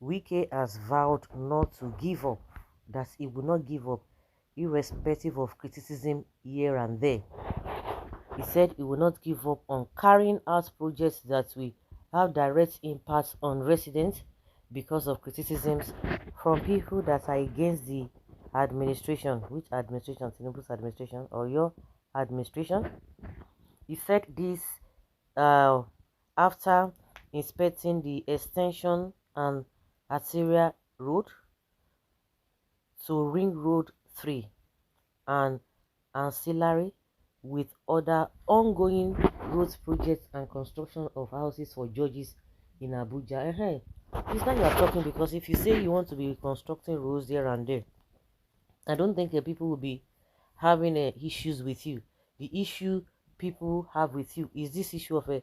Wike has vowed not to give up, that he will not give up, irrespective of criticism here and there. He said he will not give up on carrying out projects that will have direct impact on residents because of criticisms from people that are against the administration. Which administration? Tinubu's administration or your administration? He said this uh, after inspecting the extension and arterial road to Ring Road 3 and ancillary with other ongoing roads projects and construction of houses for judges in Abuja. This time you are talking, because if you say you want to be constructing roads there and there, I don't think people will be having issues with you. The issue people have with you is this issue of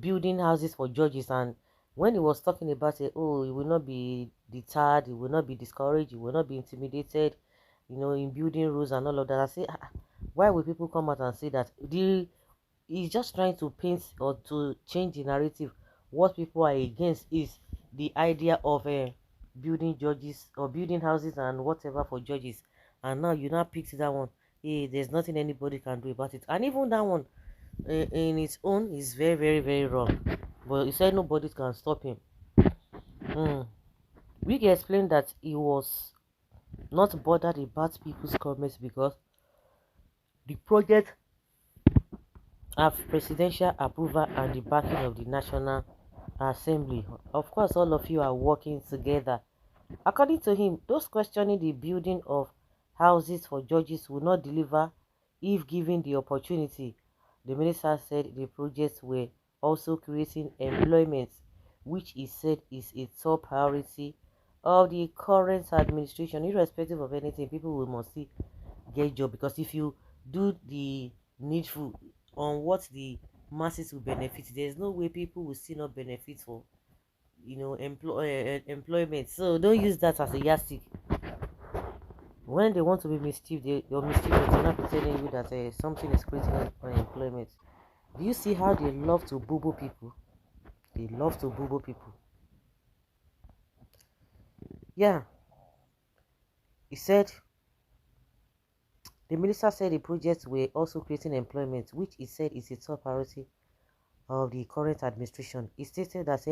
building houses for judges. And when he was talking about it, oh, he will not be deterred, he will not be discouraged, he will not be intimidated, in building roads and all of that. I say, why will people come out and say that? He's just trying to paint or to change the narrative. What people are against is the idea of building judges or building houses and whatever for judges. And now you now picked that one. Hey, there's nothing anybody can do about it. And even that one in its own is very, very, very wrong. But he said nobody can stop him. We can explain that he was not bothered about people's comments because the project have presidential approval and the backing of the National Assembly. Of course, all of you are working together. According to him, those questioning the building of houses for judges will not deliver if given the opportunity. The minister said the projects were also creating employment, which he said is a top priority of the current administration. Irrespective of anything, people will must see get job, because if you do the needful on what the masses will benefit, there's no way people will still not benefit for employment. So don't use that as a yardstick. When they want to be mischief, they're mischievous. They're not telling you that something is creating unemployment. Do you see how they love to boo people? They love to boo people. Yeah, he said the minister said the projects were also creating employment, which he said is a top priority of the current administration. He stated that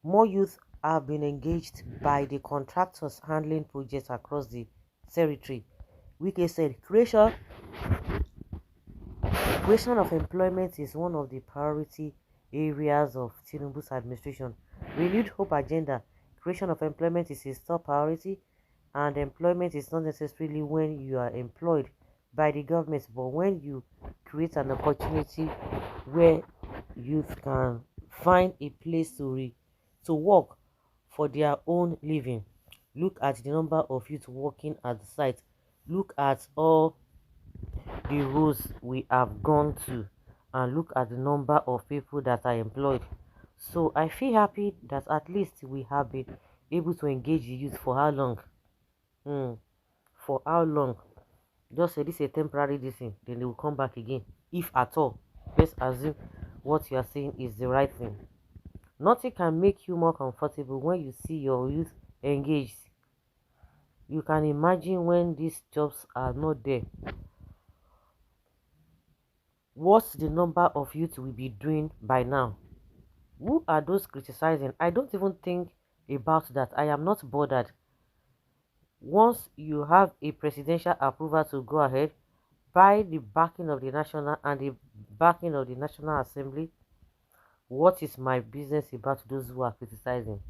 more youth have been engaged by the contractors handling projects across the territory. Wike said creation of employment is one of the priority areas of Tinubu's administration. Renewed Hope agenda. Creation of employment is his top priority, and employment is not necessarily when you are employed by the government, but when you create an opportunity where youth can find a place to work for their own living. Look at the number of youth working at the site. Look at all the roads we have gone to, and look at the number of people that are employed. So I feel happy that at least we have been able to engage the youth. For how long? For how long? Just say this is a temporary thing, then they will come back again, if at all. Let's assume what you are saying is the right thing. Nothing can make you more comfortable when you see your youth engaged. You can imagine when these jobs are not there, what's the number of youth will be doing by now? Who are those criticizing? I don't even think about that. I am not bothered. Once you have a presidential approval to go ahead, by the backing of the national and the backing of the National Assembly, what is my business about those who are criticizing?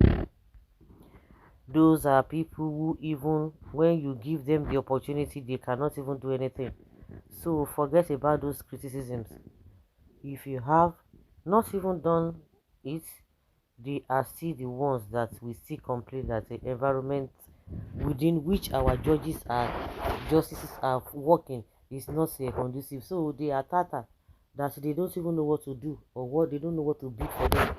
Those are people who, even when you give them the opportunity, they cannot even do anything. So forget about those criticisms. If you have not even done it, they are still the ones that we still complain that the environment within which our justices are working is not conducive. So they are tata that they don't even know what to do, or what they don't know what to bid for them.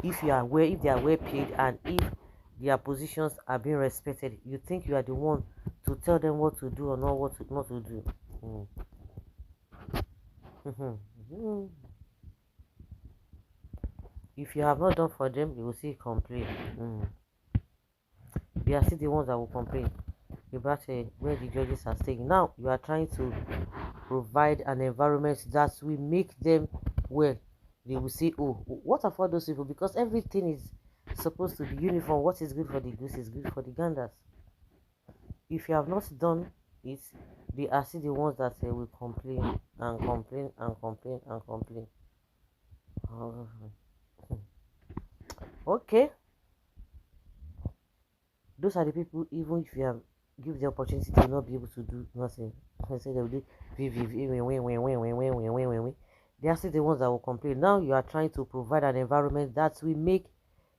If they are well paid, and if their positions are being respected, you think you are the one to tell them what to do or not to do. If you have not done for them, you will still complain. They are still the ones that will complain about where the judges are staying. Now you are trying to provide an environment that will make them well. They will say, oh, what are for those people? Because everything is supposed to be uniform. What is good for the goose is good for the ganders. If you have not done it, they are still the ones that will complain and complain and complain and complain. Okay, those are the people. Even if you have give the opportunity, to not be able to do nothing. I say they will do they are still the ones that will complain. Now you are trying to provide an environment that will make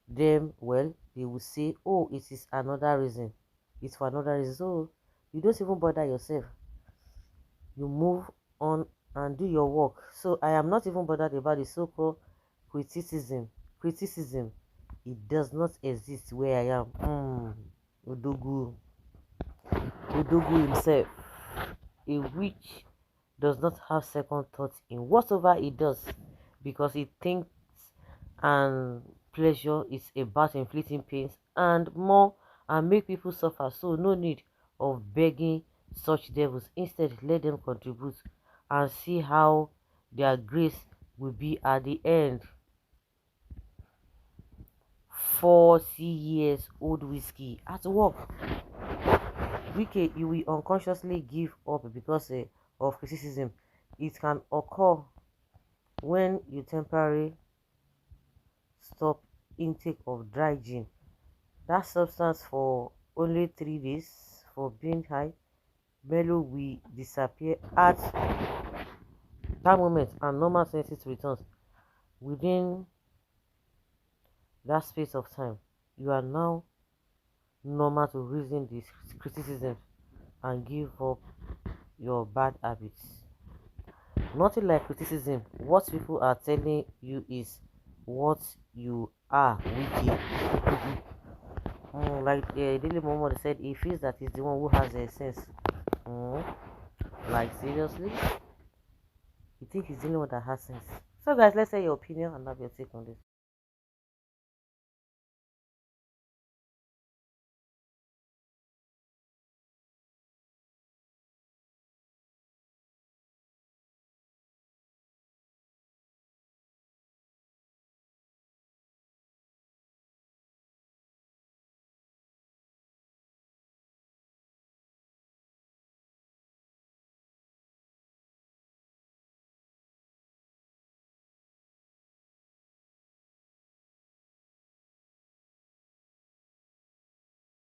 them well. They will say, oh, it is another reason. It's for another reason. So you don't even bother yourself. You move on and do your work. So I am not even bothered about the so-called criticism. Criticism, it does not exist where I am. Udogu himself, a witch, does not have second thoughts in whatever he does, because he thinks and pleasure is about inflicting pains and more and make people suffer. So no need of begging such devils. Instead, let them contribute and see how their grace will be at the end. 40 years old whiskey at work. Wike, you will unconsciously give up because of criticism. It can occur when you temporarily stop intake of dry gin, that substance, for only 3 days. For being high, mellow will disappear at that moment and normal senses returns. Within that space of time, you are now normal to reason these criticisms and give up your bad habits. Nothing like criticism. What people are telling you is what you are, wicked. Like Daily Momo said, he feels that he's the one who has a sense. Like, seriously? You think he's the only one that has sense? So guys, let's say your opinion and have your take on this.